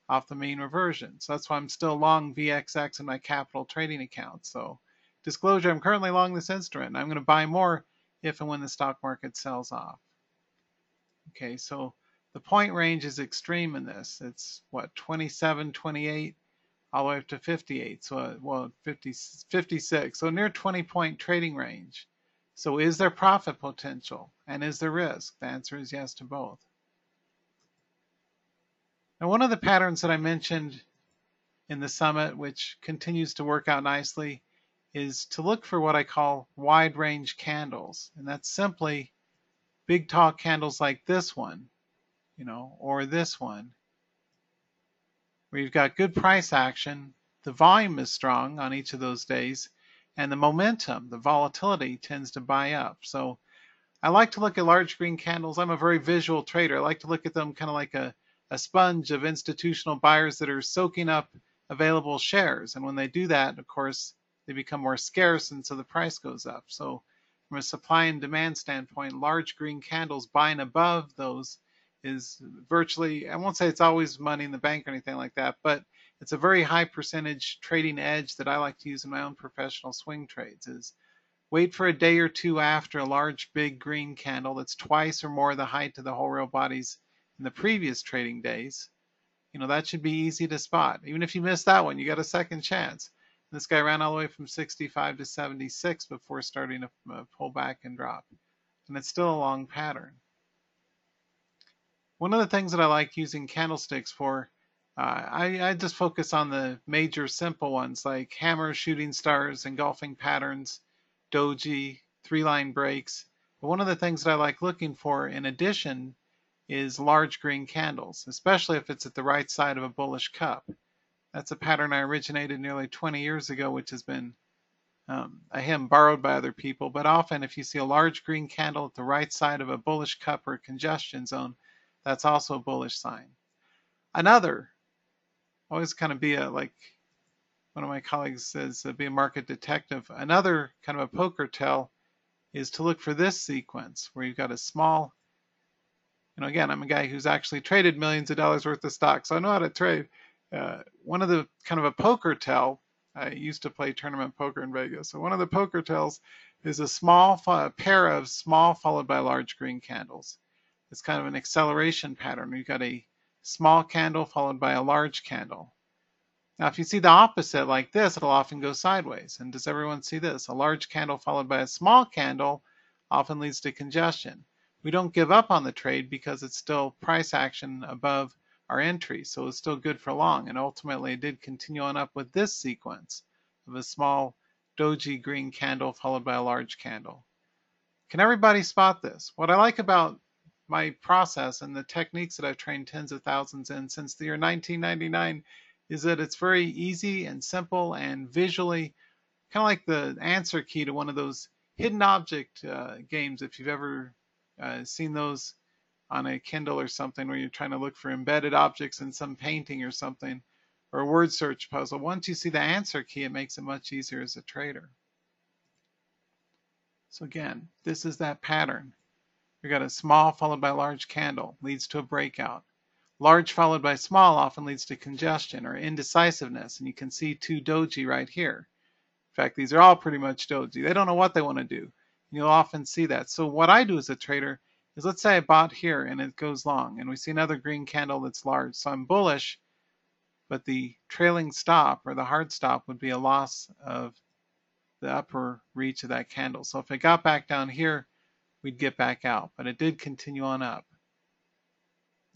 off the mean reversion. So that's why I'm still long VXX in my capital trading account. So disclosure, I'm currently long this instrument, and I'm going to buy more if and when the stock market sells off. Okay, so the point range is extreme in this. It's what, 27, 28, all the way up to 58. So, well, 56. So near 20-point trading range. So is there profit potential and is there risk? The answer is yes to both. Now, one of the patterns that I mentioned in the summit, which continues to work out nicely, is to look for what I call wide range candles. And that's simply big tall candles like this one, or this one, where you've got good price action, the volume is strong on each of those days, and the momentum, the volatility tends to buy up. So I like to look at large green candles. I'm a very visual trader. I like to look at them kind of like a sponge of institutional buyers that are soaking up available shares. And when they do that, of course, they become more scarce, and so the price goes up. So from a supply and demand standpoint, large green candles buying above those is virtually, I won't say it's always money in the bank or anything like that, but it's a very high percentage trading edge that I like to use in my own professional swing trades. Is wait for a day or two after a large big green candle that's twice or more the height of the whole real bodies in the previous trading days. That should be easy to spot. Even if you miss that one, you got a second chance. This guy ran all the way from 65 to 76 before starting to pull back and drop. And it's still a long pattern. One of the things that I like using candlesticks for, I just focus on the major simple ones like hammer, shooting stars, engulfing patterns, doji, three-line breaks. But one of the things that I like looking for in addition is large green candles, especially if it's at the right side of a bullish cup. That's a pattern I originated nearly 20 years ago, which has been borrowed by other people. But often if you see a large green candle at the right side of a bullish cup or a congestion zone, that's also a bullish sign. Another, always kind of be like one of my colleagues says, be a market detective. Another kind of a poker tell is to look for this sequence where you've got a small, again, I'm a guy who's actually traded millions of dollars worth of stock, so I know how to trade. One of the kind of a poker tell, I used to play tournament poker in Vegas, so one of the poker tells is a pair of small followed by large green candles. It's kind of an acceleration pattern. You've got a small candle followed by a large candle. Now, if you see the opposite like this, it'll often go sideways. And does everyone see this? A large candle followed by a small candle often leads to congestion. We don't give up on the trade because it's still price action above our entry, so it's still good for long. And ultimately, it did continue on up with this sequence of a small doji green candle followed by a large candle. Can everybody spot this? What I like about my process and the techniques that I've trained tens of thousands in since the year 1999 is that it's very easy and simple and visually kind of like the answer key to one of those hidden object games, if you've ever seen those on a Kindle or something, where you're trying to look for embedded objects in some painting or something, or a word search puzzle. Once you see the answer key, it makes it much easier as a trader. So again, this is that pattern. We've got a small followed by a large candle, leads to a breakout. Large followed by small often leads to congestion or indecisiveness, and you can see two doji right here. In fact, these are all pretty much doji. They don't know what they want to do. You'll often see that. So what I do as a trader is, let's say I bought here and it goes long, and we see another green candle that's large. So I'm bullish, but the trailing stop or the hard stop would be a loss of the upper reach of that candle. So if it got back down here, we'd get back out, but it did continue on up.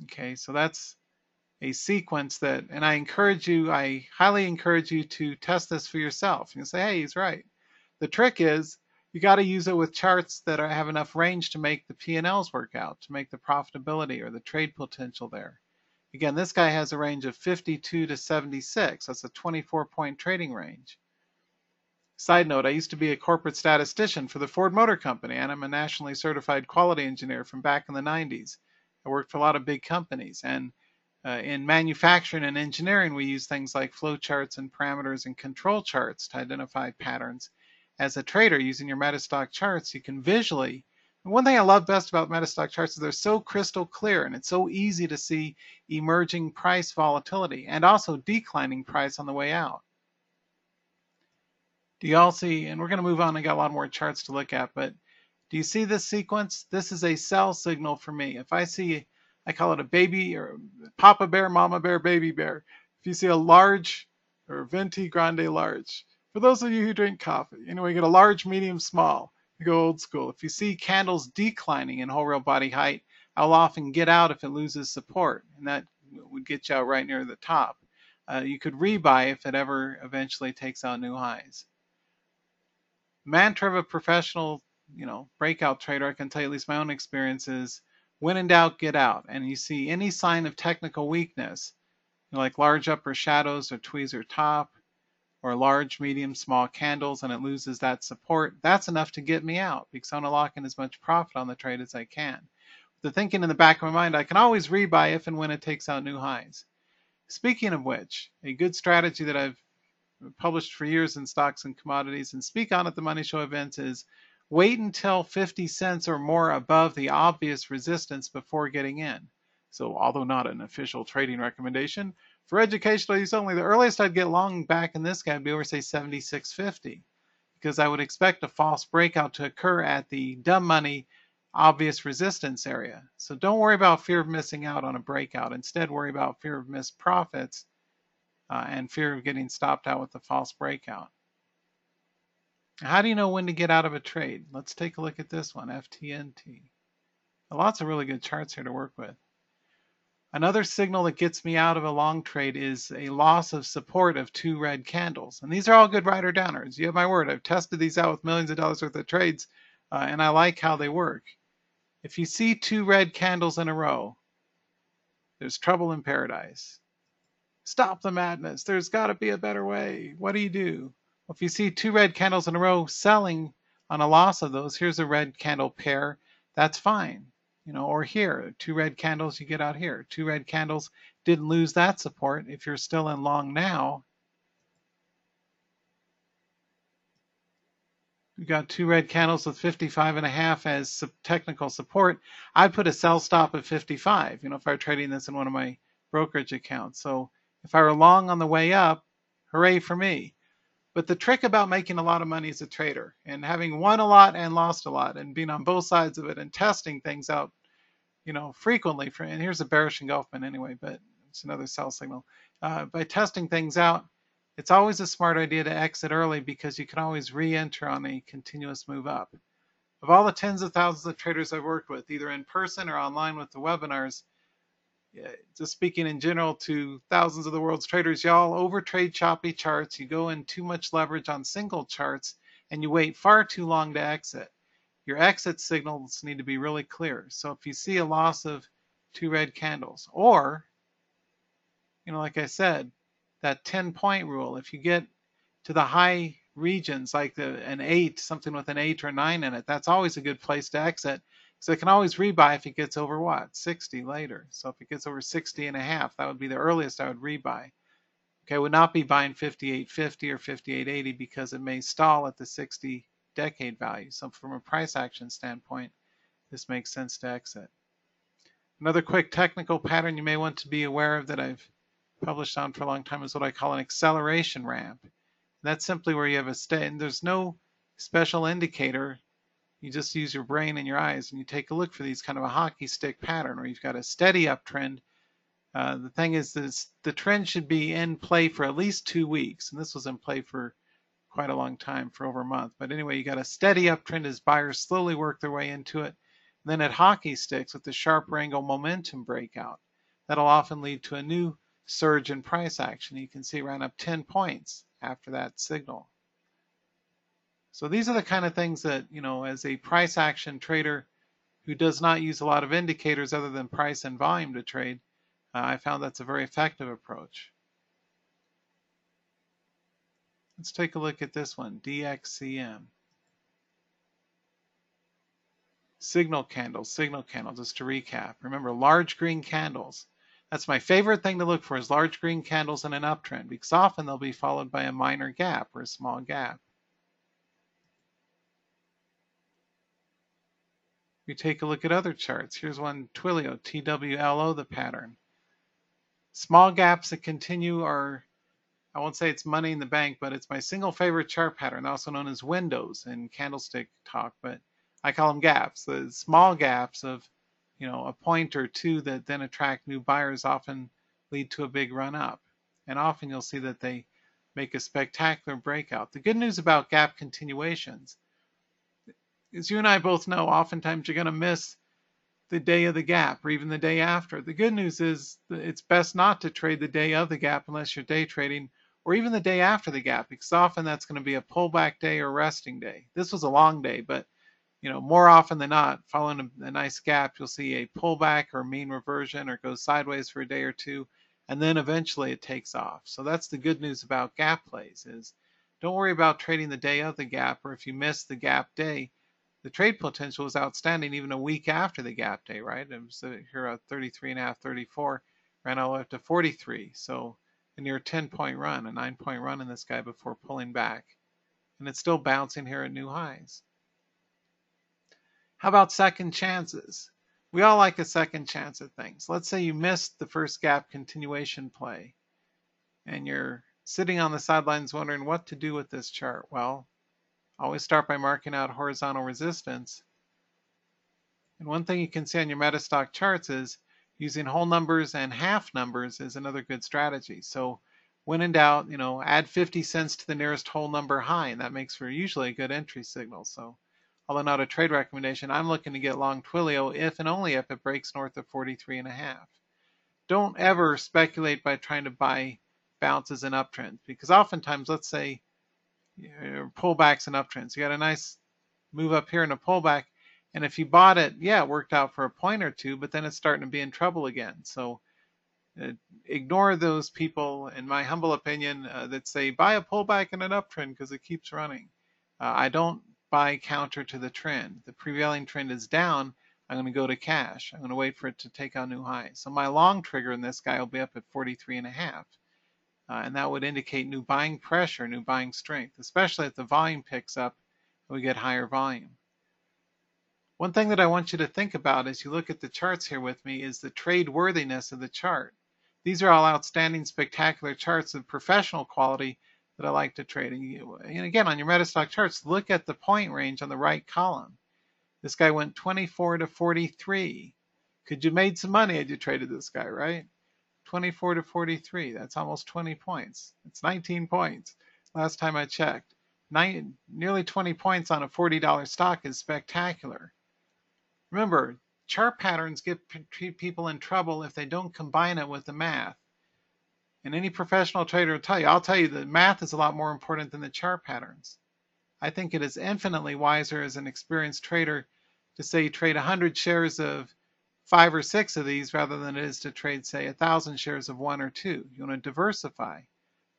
Okay, so that's a sequence that, and I highly encourage you to test this for yourself. You can say, hey, he's right. The trick is you got to use it with charts that have enough range to make the P&Ls work out, to make the profitability or the trade potential there. Again, this guy has a range of 52 to 76. That's a 24-point trading range. Side note, I used to be a corporate statistician for the Ford Motor Company, and I'm a nationally certified quality engineer from back in the 90s. I worked for a lot of big companies, and in manufacturing and engineering, we use things like flow charts and parameters and control charts to identify patterns. As a trader, using your MetaStock charts, you can visually, and one thing I love best about MetaStock charts is they're so crystal clear, and it's so easy to see emerging price volatility and also declining price on the way out. Do you all see, and we're going to move on, I got a lot more charts to look at, but do you see this sequence? This is a sell signal for me. If I see, I call it a baby or Papa Bear, Mama Bear, Baby Bear. If you see a large or venti grande large, for those of you who drink coffee, anyway, you get a large, medium, small. You go old school. If you see candles declining in whole real body height, I'll often get out if it loses support, and that would get you out right near the top. You could rebuy if it ever eventually takes out new highs. Mantra of a professional, breakout trader, I can tell you at least my own experience is, when in doubt, get out. And you see any sign of technical weakness, like large upper shadows or tweezer top, or large, medium, small candles, and it loses that support, that's enough to get me out because I want to lock in as much profit on the trade as I can. The thinking in the back of my mind, I can always rebuy if and when it takes out new highs. Speaking of which, a good strategy that I've published for years in stocks and commodities and speak on at the Money Show events is wait until 50 cents or more above the obvious resistance before getting in. So although not an official trading recommendation, for educational use only, the earliest I'd get long back in this guy would be over, say, 76.50, because I would expect a false breakout to occur at the dumb money obvious resistance area. So don't worry about fear of missing out on a breakout. Instead, worry about fear of missed profits and fear of getting stopped out with a false breakout. How do you know when to get out of a trade? Let's take a look at this one, FTNT. Lots of really good charts here to work with. Another signal that gets me out of a long trade is a loss of support of two red candles. And these are all good rider downers. You have my word. I've tested these out with millions of dollars worth of trades, and I like how they work. If you see two red candles in a row, there's trouble in paradise. Stop the madness. There's got to be a better way. What do? Well, if you see two red candles in a row selling on a loss of those, here's a red candle pair, that's fine. Or here, two red candles, you get out here. Two red candles didn't lose that support. If you're still in long now, we've got two red candles with 55.5 as technical support. I'd put a sell stop at 55, if I were trading this in one of my brokerage accounts. So if I were long on the way up, hooray for me. But the trick about making a lot of money as a trader and having won a lot and lost a lot and being on both sides of it and testing things out, frequently, and here's a bearish engulfment anyway, but it's another sell signal. By testing things out, it's always a smart idea to exit early because you can always re-enter on a continuous move up. Of all the tens of thousands of traders I've worked with, either in person or online with the webinars, just speaking in general to thousands of the world's traders, y'all overtrade choppy charts. You go in too much leverage on single charts, and you wait far too long to exit. Your exit signals need to be really clear. So if you see a loss of 2 red candles, or, like I said, that 10-point rule, if you get to the high regions like an 8, something with an 8 or 9 in it, that's always a good place to exit. So it can always rebuy if it gets over what? 60 later. So if it gets over 60.5, that would be the earliest I would rebuy. Okay, I would not be buying 58.50 or 58.80 because it may stall at the 60 decade value. So from a price action standpoint, this makes sense to exit. Another quick technical pattern you may want to be aware of that I've published on for a long time is what I call an acceleration ramp. That's simply where you have a stay, and there's no special indicator. You just use your brain and your eyes, and you take a look for these kind of a hockey stick pattern where you've got a steady uptrend. The thing is, the trend should be in play for at least 2 weeks, and this was in play for quite a long time, for over a month. But anyway, you got a steady uptrend as buyers slowly work their way into it. And then at hockey sticks with the sharp angle momentum breakout, that'll often lead to a new surge in price action. You can see it ran up 10 points after that signal. So these are the kind of things that, as a price action trader who does not use a lot of indicators other than price and volume to trade, I found that's a very effective approach. Let's take a look at this one, DXCM. Signal candle, just to recap. Remember, large green candles. That's my favorite thing to look for, is large green candles in an uptrend, because often they'll be followed by a minor gap or a small gap. We take a look at other charts. Here's one, Twilio, TWLO, the pattern. Small gaps that continue are, I won't say it's money in the bank, but it's my single favorite chart pattern, also known as windows in candlestick talk, but I call them gaps. The small gaps of, a point or two that then attract new buyers often lead to a big run up. And often you'll see that they make a spectacular breakout. The good news about gap continuations is, you and I both know, oftentimes you're going to miss the day of the gap or even the day after. The good news is that it's best not to trade the day of the gap unless you're day trading, or even the day after the gap, because often that's going to be a pullback day or resting day. This was a long day, but more often than not, following a nice gap, you'll see a pullback or mean reversion, or goes sideways for a day or two, and then eventually it takes off. So that's the good news about gap plays, is don't worry about trading the day of the gap, or if you miss the gap day, the trade potential is outstanding even a week after the gap day, right? It was here at 33.5, 34, ran all the way up to 43. So a near 10-point run, a 9-point run in this guy before pulling back. And it's still bouncing here at new highs. How about second chances? We all like a second chance at things. Let's say you missed the first gap continuation play and you're sitting on the sidelines wondering what to do with this chart. Well, always start by marking out horizontal resistance. And one thing you can see on your MetaStock charts is using whole numbers and half numbers is another good strategy. So when in doubt, add 50 cents to the nearest whole number high, and that makes for usually a good entry signal. So although not a trade recommendation, I'm looking to get long Twilio if and only if it breaks north of 43.5. Don't ever speculate by trying to buy bounces and uptrends, because oftentimes, let's say, pullbacks and uptrends. You got a nice move up here in a pullback, and if you bought it, yeah, it worked out for a point or two, but then it's starting to be in trouble again. So ignore those people, in my humble opinion, that say buy a pullback and an uptrend because it keeps running. I don't buy counter to the trend. The prevailing trend is down. I'm going to go to cash. I'm going to wait for it to take out new highs. So my long trigger in this guy will be up at 43.5. And that would indicate new buying pressure, new buying strength, especially if the volume picks up and we get higher volume. One thing that I want you to think about as you look at the charts here with me is the trade worthiness of the chart. These are all outstanding, spectacular charts of professional quality that I like to trade. And again, on your MetaStock charts, look at the point range on the right column. This guy went 24 to 43. Could you made some money had you traded this guy, right? 24 to 43, that's almost 20 points. It's 19 points last time I checked. nearly 20 points on a $40 stock is spectacular. Remember, chart patterns get people in trouble if they don't combine it with the math. And any professional trader will tell you, I'll tell you that math is a lot more important than the chart patterns. I think it is infinitely wiser as an experienced trader to say trade 100 shares of 5 or 6 of these rather than it is to trade, say, 1,000 shares of 1 or 2. You want to diversify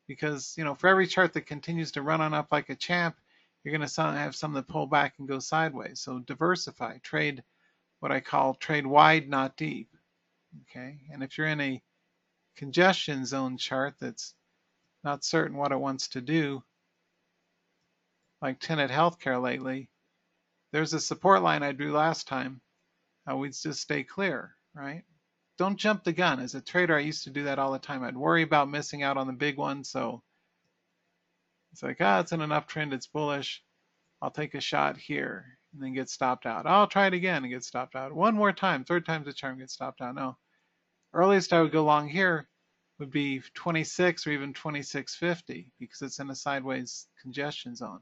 because, for every chart that continues to run on up like a champ, you're going to have some that pull back and go sideways. So diversify, trade what I call trade wide, not deep. Okay, and if you're in a congestion zone chart that's not certain what it wants to do, like Tenet Healthcare lately, there's a support line I drew last time. We'd just stay clear, right? Don't jump the gun. As a trader, I used to do that all the time. I'd worry about missing out on the big one, so it's like, it's in an uptrend, it's bullish. I'll take a shot here and then get stopped out. I'll try it again and get stopped out. One more time, third time's the charm, get stopped out. No. Earliest I would go long here would be 26 or even 26.50 because it's in a sideways congestion zone.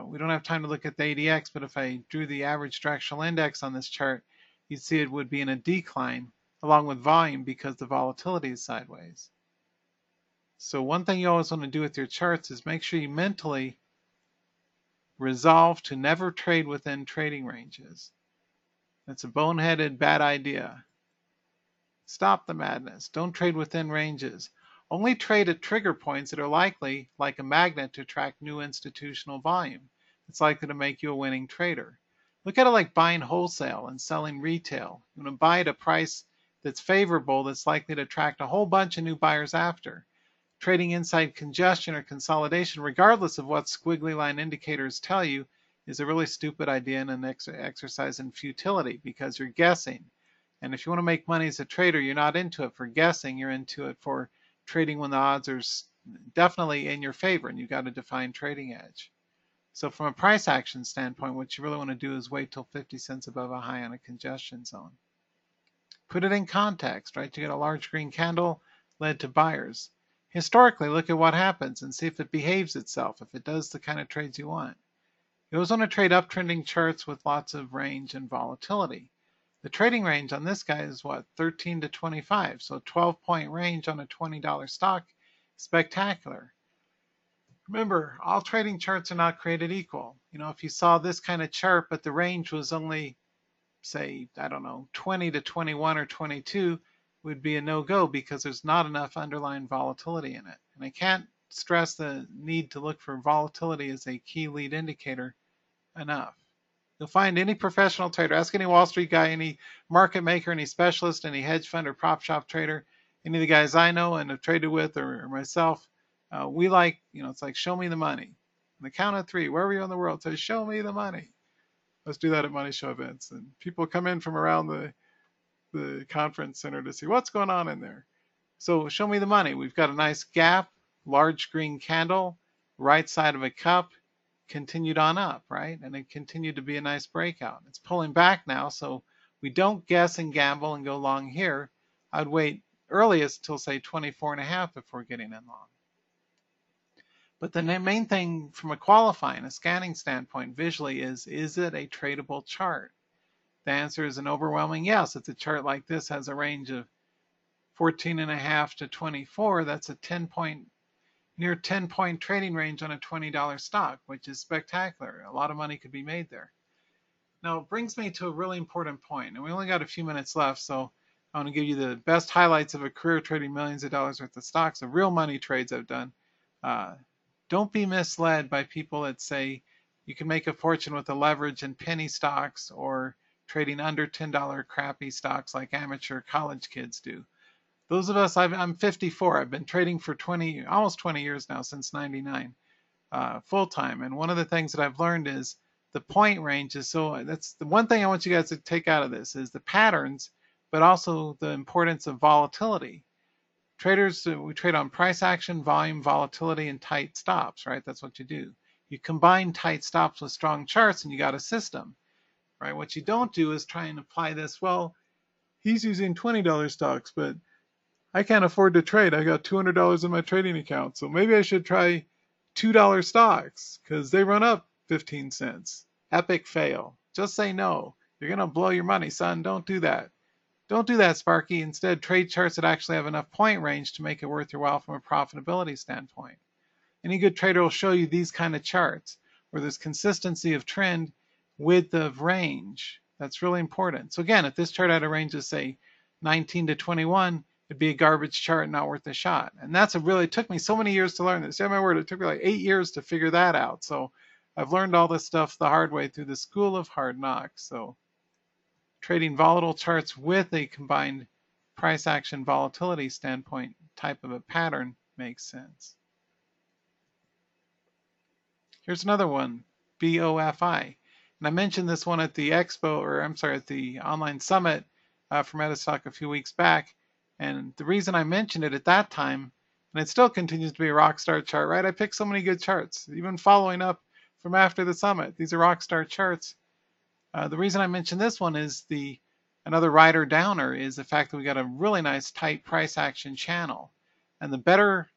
We don't have time to look at the ADX, but if I drew the average directional index on this chart, you'd see it would be in a decline along with volume because the volatility is sideways. So one thing you always want to do with your charts is make sure you mentally resolve to never trade within trading ranges. That's a boneheaded bad idea. Stop the madness. Don't trade within ranges. Only trade at trigger points that are likely, like a magnet, to attract new institutional volume. It's likely to make you a winning trader. Look at it like buying wholesale and selling retail. You want to buy at a price that's favorable, that's likely to attract a whole bunch of new buyers after. Trading inside congestion or consolidation, regardless of what squiggly line indicators tell you, is a really stupid idea and an exercise in futility because you're guessing. And if you want to make money as a trader, you're not into it for guessing, you're into it for trading when the odds are definitely in your favor and you've got a defined trading edge. So from a price action standpoint, what you really want to do is wait till 50 cents above a high on a congestion zone. Put it in context, right? You get a large green candle led to buyers. Historically, look at what happens and see if it behaves itself, if it does the kind of trades you want. You always want to trade uptrending charts with lots of range and volatility. The trading range on this guy is what, 13 to 25. So a 12-point range on a $20 stock, spectacular. Remember, all trading charts are not created equal. If you saw this kind of chart, but the range was only, say, 20 to 21 or 22, would be a no-go because there's not enough underlying volatility in it. And I can't stress the need to look for volatility as a key lead indicator enough. You'll find any professional trader, ask any Wall Street guy, any market maker, any specialist, any hedge fund or prop shop trader, any of the guys I know and have traded with or myself, we like, it's like, show me the money. On the count of 3, wherever you're in the world, say, show me the money. Let's do that at money show events. And people come in from around the conference center to see what's going on in there. So show me the money. We've got a nice gap, large green candle, right side of a cup, continued on up, right? And it continued to be a nice breakout. It's pulling back now, so we don't guess and gamble and go long here. I'd wait earliest till say 24.5 before getting in long. But the main thing from a qualifying, a scanning standpoint visually is it a tradable chart? The answer is an overwhelming yes. If a chart like this has a range of 14.5 to 24, that's a near 10-point trading range on a $20 stock, which is spectacular. A lot of money could be made there. Now, it brings me to a really important point, and we only got a few minutes left, so I want to give you the best highlights of a career trading millions of dollars worth of stocks, of real money trades I've done. Don't be misled by people that say you can make a fortune with a leverage in penny stocks or trading under $10 crappy stocks like amateur college kids do. Those of us, I'm 54. I've been trading for almost 20 years now, since 99, full time. And one of the things that I've learned is the point range is that's the one thing I want you guys to take out of this is the patterns, but also the importance of volatility. Traders, we trade on price action, volume, volatility, and tight stops, right? That's what you do. You combine tight stops with strong charts and you got a system, right? What you don't do is try and apply this, well, he's using $20 stocks, but I can't afford to trade. I got $200 in my trading account, so maybe I should try $2 stocks because they run up 15 cents. Epic fail. Just say no. You're going to blow your money, son. Don't do that. Don't do that, Sparky. Instead, trade charts that actually have enough point range to make it worth your while from a profitability standpoint. Any good trader will show you these kind of charts where there's consistency of trend, width of range. That's really important. So again, if this chart had a range of say 19 to 21, it'd be a garbage chart, not worth a shot. And that's it took me so many years to learn this. Yeah, my word, it took me like 8 years to figure that out. So I've learned all this stuff the hard way through the school of hard knocks. So trading volatile charts with a combined price action volatility standpoint type of a pattern makes sense. Here's another one, BOFI. And I mentioned this one at the expo, or I'm sorry, at the online summit for MetaStock a few weeks back. And the reason I mentioned it at that time, and it still continues to be a rock star chart, right? I picked so many good charts, even following up from after the summit. These are rock star charts. The reason I mentioned this one is another rider downer is the fact that we got a really nice tight price action channel. And the better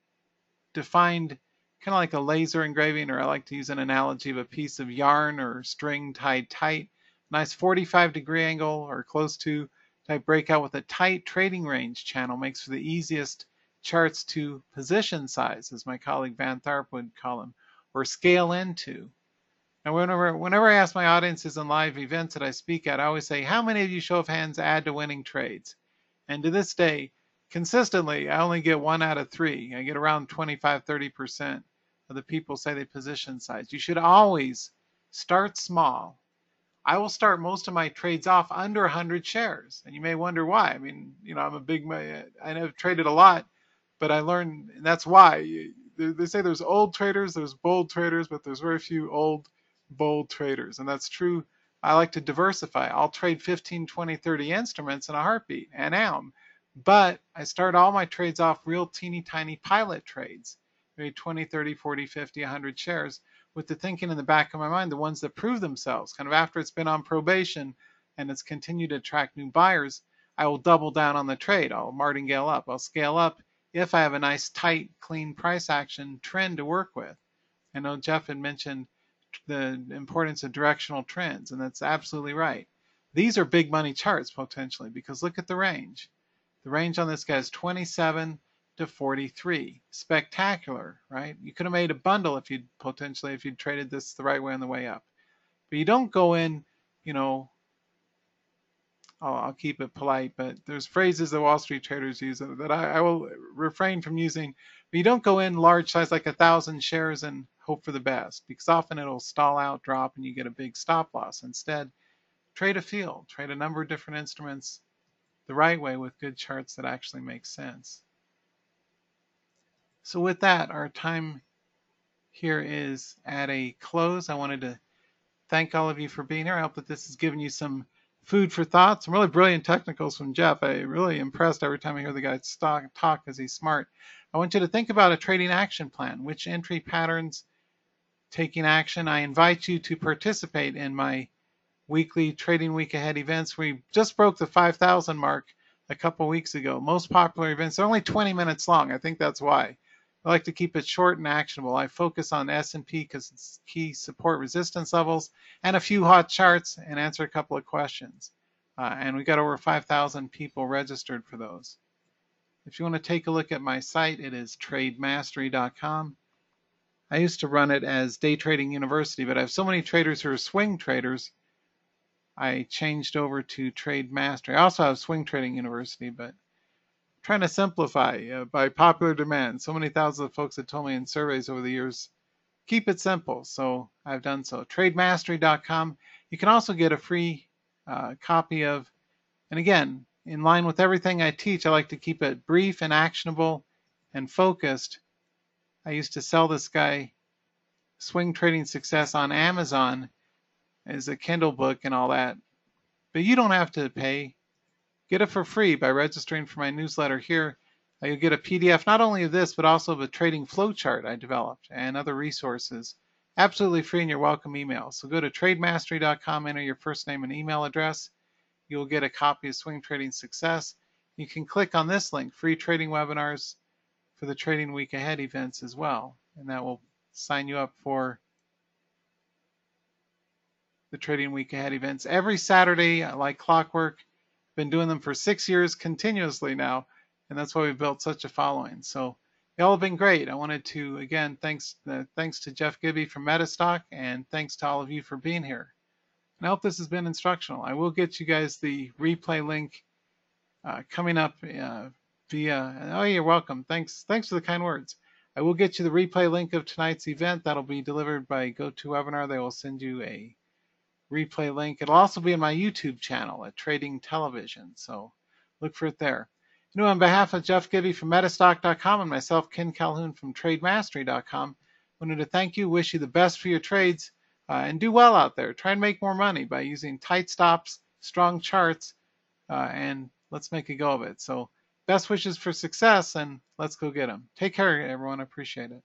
defined, kind of like a laser engraving, or I like to use an analogy of a piece of yarn or string tied tight, nice 45-degree angle or close to type breakout with a tight trading range channel makes for the easiest charts to position size, as my colleague Van Tharp would call them, or scale into. Now, whenever I ask my audiences in live events that I speak at, I always say, how many of you, show of hands, add to winning trades? And to this day, consistently, I only get 1 out of 3. I get around 25–30% of the people say they position size. You should always start small. I will start most of my trades off under 100 shares. And you may wonder why. I mean, I've traded a lot, but I learned, and that's why. They say there's old traders, there's bold traders, but there's very few old, bold traders. And that's true. I like to diversify. I'll trade 15, 20, 30 instruments in a heartbeat, and am. But I start all my trades off real teeny tiny pilot trades, maybe 20, 30, 40, 50, 100 shares, with the thinking in the back of my mind, the ones that prove themselves, kind of after it's been on probation and it's continued to attract new buyers, I will double down on the trade. I'll martingale up. I'll scale up if I have a nice, tight, clean price action trend to work with. I know Jeff had mentioned the importance of directional trends, and that's absolutely right. These are big money charts potentially, because look at the range. The range on this guy is 27 to 43. Spectacular, right? You could have made a bundle if you'd traded this the right way on the way up. But you don't go in, I'll keep it polite, but there's phrases that Wall Street traders use that I will refrain from using. But you don't go in large size like 1,000 shares and hope for the best, because often it'll stall out, drop, and you get a big stop loss. Instead, trade a field, trade a number of different instruments the right way with good charts that actually make sense. So with that, our time here is at a close. I wanted to thank all of you for being here. I hope that this has given you some food for thought, some really brilliant technicals from Jeff. I'm really impressed every time I hear the guy talk because he's smart. I want you to think about a trading action plan, which entry patterns taking action. I invite you to participate in my weekly Trading Week Ahead events. We just broke the 5,000 mark a couple weeks ago. Most popular events are only 20 minutes long. I think that's why. I like to keep it short and actionable. I focus on S&P because it's key support resistance levels and a few hot charts, and answer a couple of questions. And we got over 5,000 people registered for those. If you want to take a look at my site, it is trademastery.com. I used to run it as Day Trading University, but I have so many traders who are swing traders, I changed over to Trade Mastery. I also have Swing Trading University, but I'm trying to simplify by popular demand. So many thousands of folks have told me in surveys over the years, keep it simple. So I've done so. TradeMastery.com. You can also get a free copy of, and again, in line with everything I teach, I like to keep it brief and actionable and focused. I used to sell this guy Swing Trading Success on Amazon as a Kindle book and all that. But you don't have to pay. Get it for free by registering for my newsletter here. You'll get a PDF not only of this, but also of a trading flow chart I developed and other resources. Absolutely free in your welcome email. So go to trademastery.com, enter your first name and email address. You'll get a copy of Swing Trading Success. You can click on this link, free trading webinars for the Trading Week Ahead events as well. And that will sign you up for the Trading Week Ahead events every Saturday, like clockwork. Been doing them for 6 years continuously now, and that's why we've built such a following. So y'all have been great. I wanted to, again, thanks to Jeff Gibby from MetaStock, and thanks to all of you for being here. And I hope this has been instructional. I will get you guys the replay link coming up via, oh, you're welcome. Thanks for the kind words. I will get you the replay link of tonight's event. That'll be delivered by GoToWebinar. They will send you a replay link. It'll also be in my YouTube channel at Trading Television, so look for it there. You know, on behalf of Jeff Gibby from MetaStock.com and myself, Ken Calhoun from TradeMastery.com, I wanted to thank you, wish you the best for your trades, and do well out there. Try and make more money by using tight stops, strong charts, and let's make a go of it. So best wishes for success, and let's go get them. Take care, everyone. I appreciate it.